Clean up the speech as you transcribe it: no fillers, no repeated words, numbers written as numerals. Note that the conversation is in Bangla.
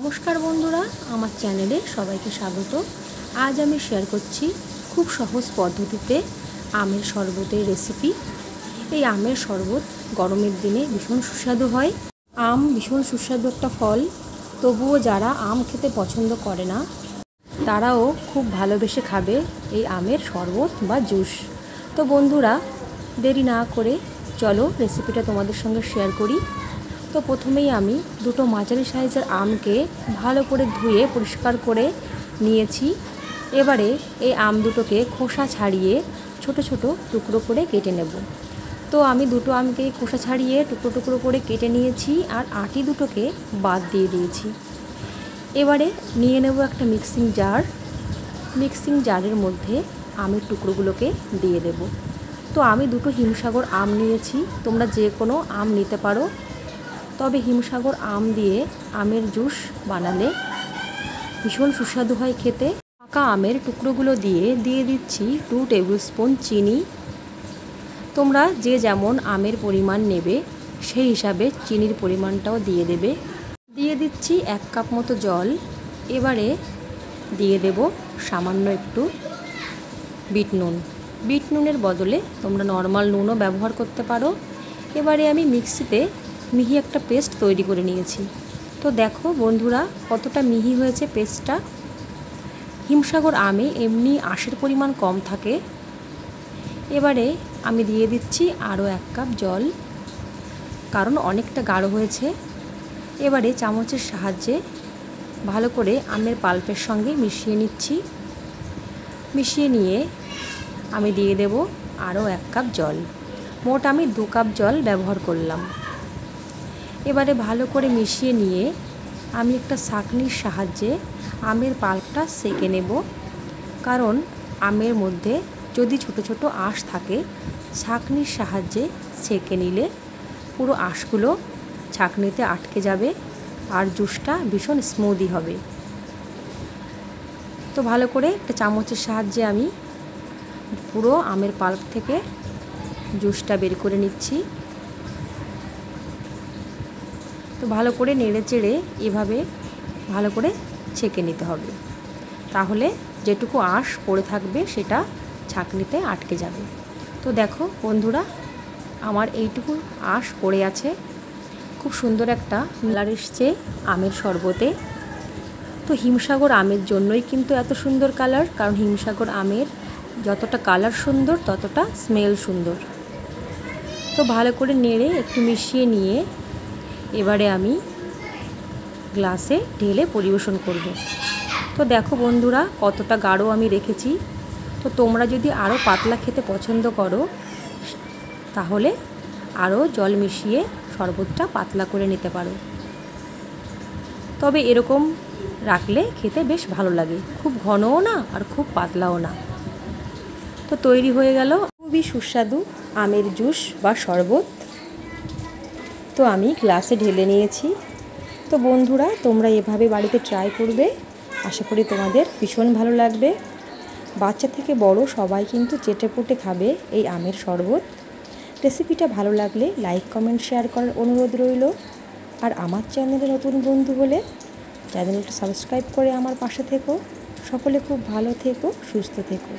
নমস্কার বন্ধুরা, আমার চ্যানেলে সবাইকে স্বাগত। আজ আমি শেয়ার করছি খুব সহজ পদ্ধতিতে আমের শরবতের রেসিপি। এই আমের শরবত গরমের দিনে ভীষণ সুস্বাদু হয়। আম ভীষণ সুস্বাদু একটা ফল, তবুও যারা আম খেতে পছন্দ করে না তারাও খুব ভালোবেসে খাবে এই আমের শরবত বা জুস। তো বন্ধুরা, দেরি না করে চলো রেসিপিটা তোমাদের সঙ্গে শেয়ার করি। তো প্রথমেই আমি দুটো মাঝারি সাইজের আমকে ভালো করে ধুয়ে পরিষ্কার করে নিয়েছি। এবারে এই আম দুটোকে খোসা ছাড়িয়ে ছোট ছোট টুকরো করে কেটে নেব। তো আমি দুটো আমকে খোসা ছাড়িয়ে টুকরো টুকরো করে কেটে নিয়েছি আর আটি দুটোকে বাদ দিয়ে দিয়েছি। এবারে নিয়ে নেব একটা মিক্সিং জারের মধ্যে আমের টুকরোগুলোকে দিয়ে দেব। তো আমি দুটো হিমসাগর আম নিয়েছি, তোমরা যে কোনো আম নিতে পারো, তবে হিমসাগর আম দিয়ে আমের জুস বানালে ভীষণ সুস্বাদু হয় খেতে। পাকা আমের টুকরোগুলো দিয়ে দিচ্ছি 2 টেবিল স্পুন চিনি। তোমরা যে যেমন আমের পরিমাণ নেবে সেই হিসাবে চিনির পরিমাণটাও দিয়ে দেবে। দিয়ে দিচ্ছি 1 কাপ মতো জল। এবারে দিয়ে দেব সামান্য একটু বিট নুনের বদলে তোমরা নর্মাল নুনও ব্যবহার করতে পারো। এবারে আমি মিক্সিতে মিহি একটা পেস্ট তৈরি করে নিয়েছি। তো দেখো বন্ধুরা, কতটা মিহি হয়েছে পেস্টটা। হিমসাগর আমে এমনি আঁশের পরিমাণ কম থাকে। এবারে আমি দিয়ে দিচ্ছি আরও 1 কাপ জল, কারণ অনেকটা গাঢ় হয়েছে। এবারে চামচের সাহায্যে ভালো করে আমের পাল্পের সঙ্গে মিশিয়ে নিচ্ছি। মিশিয়ে নিয়ে আমি দিয়ে দেব আরও 1 কাপ জল। মোট আমি 2 কাপ জল ব্যবহার করলাম। এবারে ভালো করে মিশিয়ে নিয়ে আমি একটা ছাঁকনির সাহায্যে আমের পাল্পটা সেঁকে নেব, কারণ আমের মধ্যে যদি ছোট ছোট আঁশ থাকে ছাঁকনির সাহায্যে সেঁকে নিলে পুরো আঁশগুলো ছাঁকনিতে আটকে যাবে আর জুসটা ভীষণ স্মুদি হবে। তো ভালো করে একটা চামচের সাহায্যে আমি পুরো আমের পাল্প থেকে জুসটা বের করে নিচ্ছি। তো ভালো করে নেড়ে চেড়ে এভাবে ভালো করে ছেঁকে নিতে হবে, তাহলে যেটুকু আঁশ পড়ে থাকবে সেটা ছাঁকনিতে আটকে যাবে। তো দেখো বন্ধুরা, আমার এইটুকু আঁশ পড়ে আছে। খুব সুন্দর একটা কালার এসছে আমের শরবতে। তো হিমসাগর আমের জন্যই কিন্তু এত সুন্দর কালার, কারণ হিমসাগর আমের যতটা কালার সুন্দর ততটা স্মেল সুন্দর। তো ভালো করে নেড়ে একটু মিশিয়ে নিয়ে এবারে আমি গ্লাসে ঢেলে পরিবেশন করব। তো দেখো বন্ধুরা, কতটা গাঢ় আমি রেখেছি। তো তোমরা যদি আরও পাতলা খেতে পছন্দ করো তাহলে আরও জল মিশিয়ে শরবতটা পাতলা করে নিতে পারো। তবে এরকম রাখলে খেতে বেশ ভালো লাগে, খুব ঘনও না আর খুব পাতলাও না। তো তৈরি হয়ে গেল খুবই সুস্বাদু আমের জুস বা শরবত। তো আমি গ্লাসে ঢেলে নিয়েছি। তো বন্ধুরা, তোমরা এভাবে বাড়িতে ট্রাই করবে, আশা করি তোমাদের ভীষণ ভালো লাগবে। বাচ্চা থেকে বড় সবাই কিন্তু চেটেপুটে খাবে এই আমের শরবত। রেসিপিটা ভালো লাগলে লাইক কমেন্ট শেয়ার করার অনুরোধ রইল। আর আমার চ্যানেলে নতুন বন্ধু হলে চ্যানেলটা সাবস্ক্রাইব করে আমার পাশে থেকো। সকলে খুব ভালো থেকো, সুস্থ থেকো।